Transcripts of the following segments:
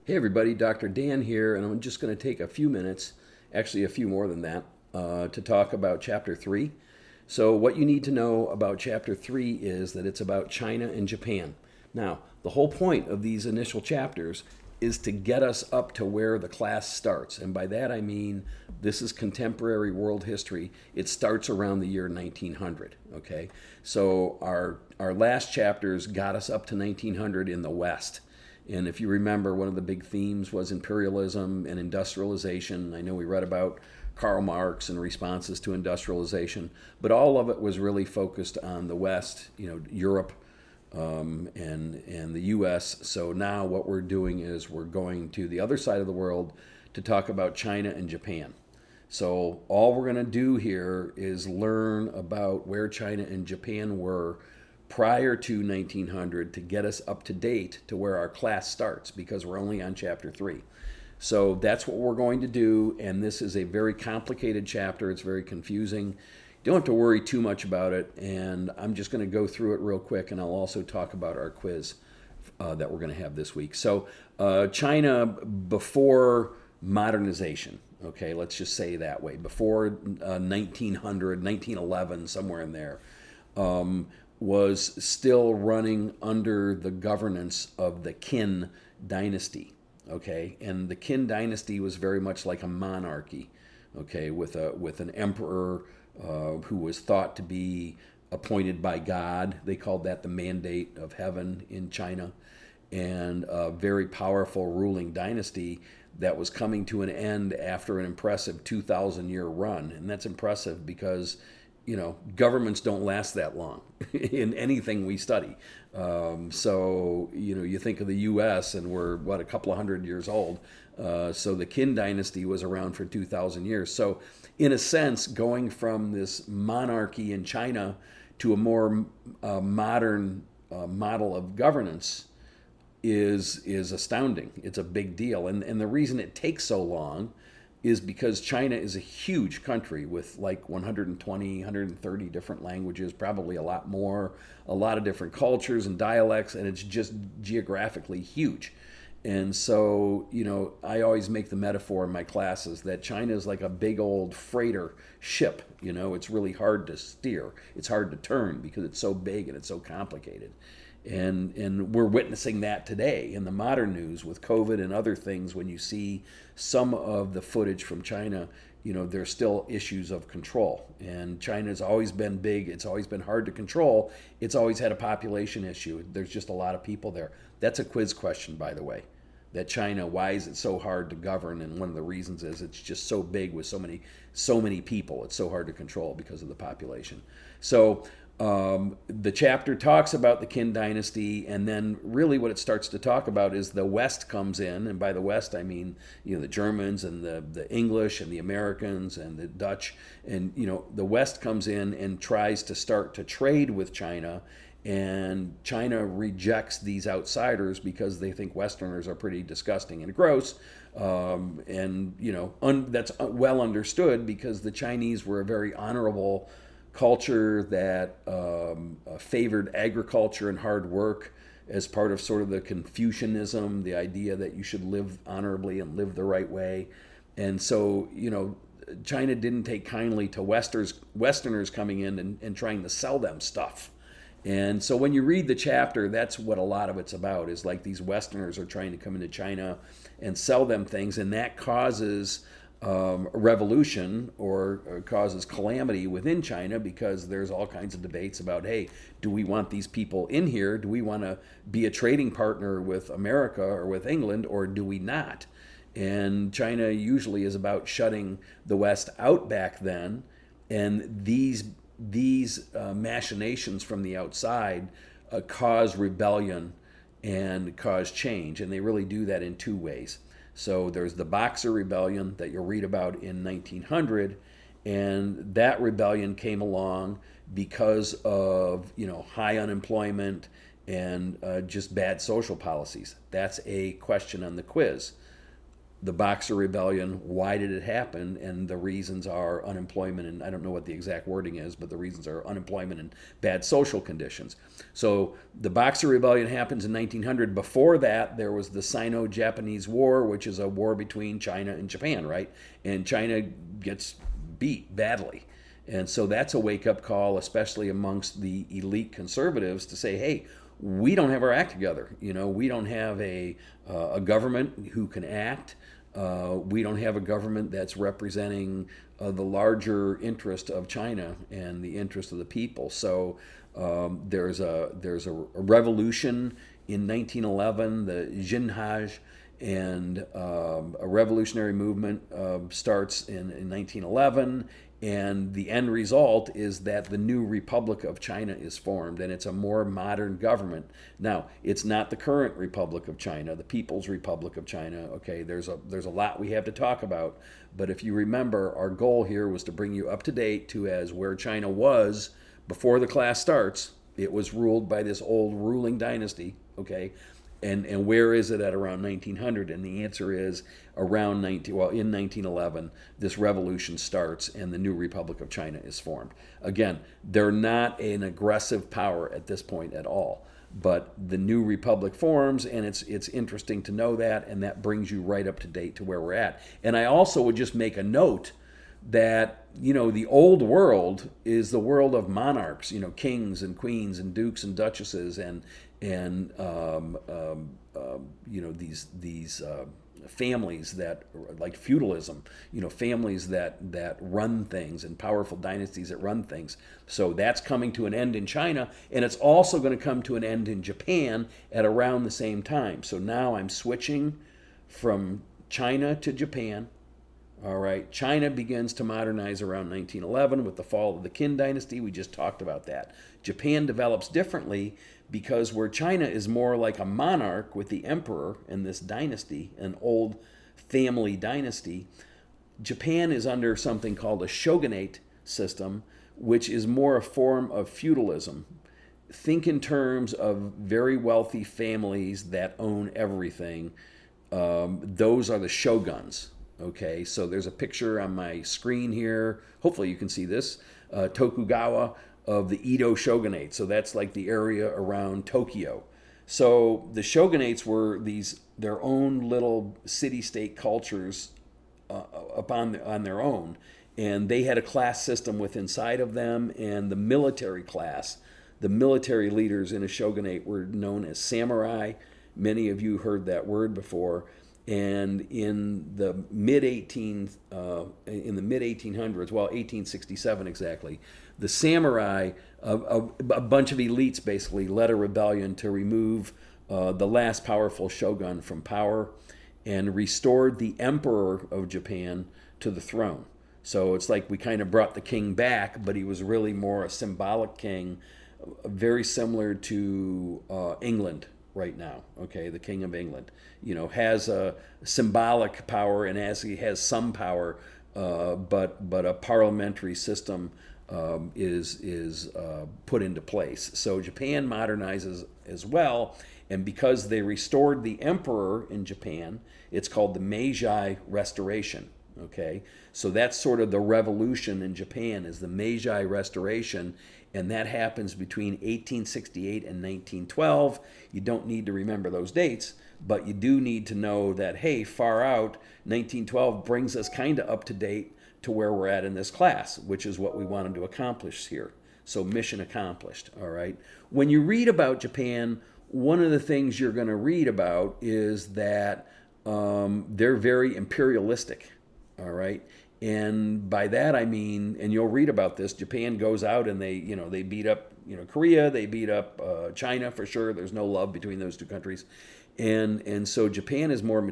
Hey everybody, Dr. Dan here, and I'm just going to take a few minutes, actually a few more than that, to talk about Chapter 3. So, what you need to know about Chapter 3 is that it's about China and Japan. Now, the whole point of these initial chapters is to get us up to where the class starts. And by that I mean this is contemporary world history. It starts around the year 1900, okay? So, our last chapters got us up to 1900 in the West. And if you remember, one of the big themes was imperialism and industrialization. I know we read about Karl Marx and responses to industrialization, but all of it was really focused on the West, Europe, and the U.S. So now what we're doing is we're going to the other side of the world to talk about China and Japan. So all we're going to do here is learn about where China and Japan were prior to 1900 to get us up to date to where our class starts, because we're only on chapter 3. So that's what we're going to do, and this is a very complicated chapter. It's very confusing. You don't have to worry too much about it, and I'm just going to go through it real quick, and I'll also talk about our quiz that we're going to have this week. So China before modernization, okay, let's just say that way, before 1900, 1911, somewhere in there, was still running under the governance of the Qin dynasty, okay? And the Qin dynasty was very much like a monarchy, okay, with an emperor who was thought to be appointed by God. They called that the mandate of heaven in China, and a very powerful ruling dynasty that was coming to an end after an impressive 2,000-year run. And that's impressive because governments don't last that long in anything we study. So, you think of the U.S. and we're, a couple of hundred years old. So the Qin dynasty was around for 2,000 years. So in a sense, going from this monarchy in China to a more modern model of governance is astounding. It's a big deal. And the reason it takes so long is because China is a huge country with like 120, 130 different languages, probably a lot more, a lot of different cultures and dialects, and it's just geographically huge. And so, I always make the metaphor in my classes that China is like a big old freighter ship. It's really hard to steer. It's hard to turn because it's so big and it's so complicated. And we're witnessing that today in the modern news with COVID and other things. When you see some of the footage from China, there's still issues of control. And China's always been big. It's always been hard to control. It's always had a population issue. There's just a lot of people there. That's a quiz question, by the way. That China, why is it so hard to govern? And one of the reasons is it's just so big with so many people. It's so hard to control because of the population. So the chapter talks about the Qin dynasty, and then really what it starts to talk about is the West comes in, and by the West I mean the Germans and the English and the Americans and the Dutch, and the West comes in and tries to start to trade with China, and China rejects these outsiders because they think Westerners are pretty disgusting and gross, and that's well understood because the Chinese were a very honorable culture that favored agriculture and hard work as part of sort of the Confucianism, the idea that you should live honorably and live the right way. And so, China didn't take kindly to Westerners coming in and trying to sell them stuff. And so when you read the chapter, that's what a lot of it's about, is like these Westerners are trying to come into China and sell them things, and that causes revolution or causes calamity within China, because there's all kinds of debates about, hey, do we want these people in here? Do we want to be a trading partner with America or with England, or do we not? And China usually is about shutting the West out back then, and these machinations from the outside cause rebellion and cause change, and they really do that in two ways. So there's the Boxer Rebellion that you'll read about in 1900, and that rebellion came along because of high unemployment and just bad social policies. That's a question on the quiz. the Boxer Rebellion, why did it happen? And the reasons are unemployment, and I don't know what the exact wording is, but the reasons are unemployment and bad social conditions. So the Boxer Rebellion happens in 1900. Before that, there was the Sino-Japanese War, which is a war between China and Japan, right? And China gets beat badly. And so that's a wake-up call, especially amongst the elite conservatives, to say, hey, we don't have our act together. You know, we don't have a government who can act. We don't have a government that's representing the larger interest of China and the interest of the people. So there's a revolution in 1911, the Jinhaj, and a revolutionary movement starts in 1911. And the end result is that the new Republic of China is formed, and it's a more modern government. Now, it's not the current Republic of China, the People's Republic of China. Okay, there's a lot we have to talk about, but if you remember, our goal here was to bring you up to date to as where China was before the class starts. It was ruled by this old ruling dynasty. Okay, and where is it at around 1900? And the answer is around in 1911, this revolution starts and the new Republic of China is formed. Again, they're not an aggressive power at this point at all, but the new republic forms, and it's interesting to know that, and that brings you right up to date to where we're at. And I also would just make a note that, you know, the old world is the world of monarchs, you know, kings and queens and dukes and duchesses, and you know, these families that, like feudalism, you know, families that run things, and powerful dynasties that run things. So that's coming to an end in China, and it's also going to come to an end in Japan at around the same time. So now I'm switching from China to Japan. All right, China begins to modernize around 1911 with the fall of the Qin dynasty. We just talked about that. Japan develops differently because where China is more like a monarch with the emperor and this dynasty, an old family dynasty, Japan is under something called a shogunate system, which is more a form of feudalism. Think in terms of very wealthy families that own everything. Those are the shoguns. Okay, so there's a picture on my screen here. Hopefully you can see this. Tokugawa of the Edo shogunate. So that's like the area around Tokyo. So the shogunates were their own little city-state cultures on their own. And they had a class system within inside of them, and the military class, the military leaders in a shogunate were known as samurai. Many of you heard that word before. And in the mid 1800s, well, 1867 exactly, the samurai, a bunch of elites basically led a rebellion to remove the last powerful shogun from power and restored the emperor of Japan to the throne. So it's like we kind of brought the king back, but he was really more a symbolic king, very similar to England right now. Okay, the King of England, you know, has a symbolic power, and as he has some power, but a parliamentary system is put into place. So Japan modernizes as well, and because they restored the emperor in Japan, it's called the Meiji Restoration. Okay, so that's sort of the revolution in Japan, is the Meiji Restoration, and that happens between 1868 and 1912. You don't need to remember those dates, but you do need to know that, hey, far out, 1912 brings us kind of up to date to where we're at in this class, which is what we wanted to accomplish here. So mission accomplished, all right? When you read about Japan, one of the things you're going to read about is that they're very imperialistic, all right? And by that I mean, and you'll read about this, Japan goes out and they beat up, Korea, they beat up China for sure. There's no love between those two countries. And so Japan is more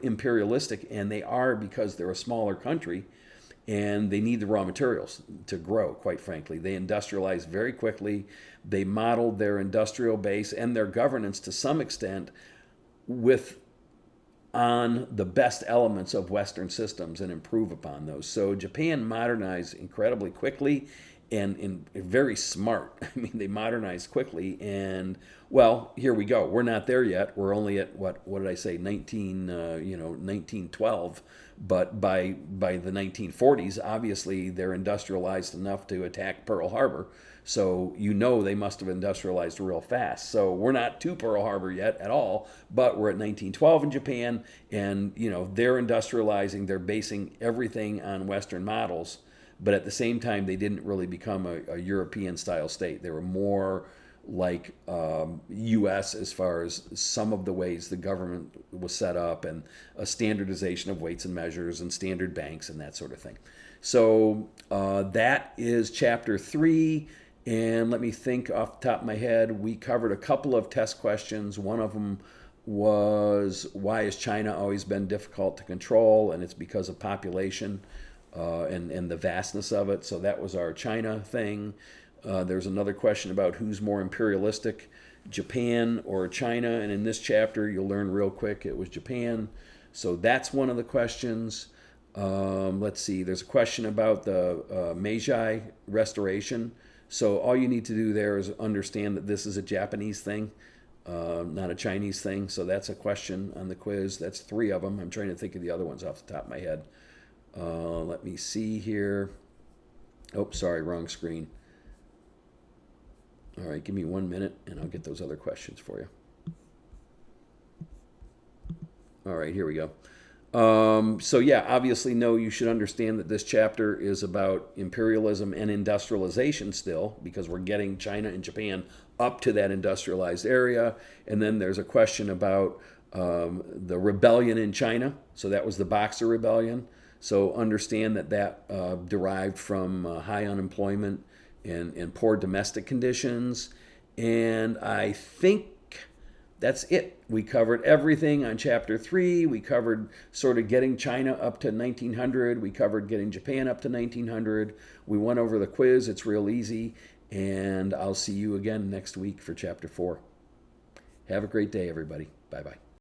imperialistic, and they are because they're a smaller country and they need the raw materials to grow, quite frankly. They industrialize very quickly. They modeled their industrial base and their governance to some extent on the best elements of Western systems and improve upon those. So Japan modernized incredibly quickly, and very smart. I mean, they modernized quickly, and well, here we go. We're not there yet. We're only at what did I say, 1912. But by the 1940s, obviously they're industrialized enough to attack Pearl Harbor. So they must have industrialized real fast. So we're not to Pearl Harbor yet at all, but we're at 1912 in Japan, and they're industrializing. They're basing everything on Western models, but at the same time, they didn't really become a European style state. They were more like U.S. as far as some of the ways the government was set up, and a standardization of weights and measures and standard banks and that sort of thing. So that is chapter 3. And let me think off the top of my head. We covered a couple of test questions. One of them was, why has China always been difficult to control? And it's because of population and the vastness of it. So that was our China thing. There's another question about who's more imperialistic, Japan or China. And in this chapter, you'll learn real quick it was Japan. So that's one of the questions. Let's see. There's a question about the Meiji Restoration. So all you need to do there is understand that this is a Japanese thing, not a Chinese thing. So that's a question on the quiz. That's 3 of them. I'm trying to think of the other ones off the top of my head. Let me see here. Oh, sorry, wrong screen. All right, give me 1 minute and I'll get those other questions for you. All right, here we go. So yeah, obviously, you should understand that this chapter is about imperialism and industrialization still, because we're getting China and Japan up to that industrialized area. And then there's a question about the rebellion in China. So that was the Boxer Rebellion. So understand that derived from high unemployment and poor domestic conditions. And I think that's it. We covered everything on chapter 3. We covered sort of getting China up to 1900. We covered getting Japan up to 1900. We went over the quiz. It's real easy. And I'll see you again next week for chapter 4. Have a great day, everybody. Bye-bye.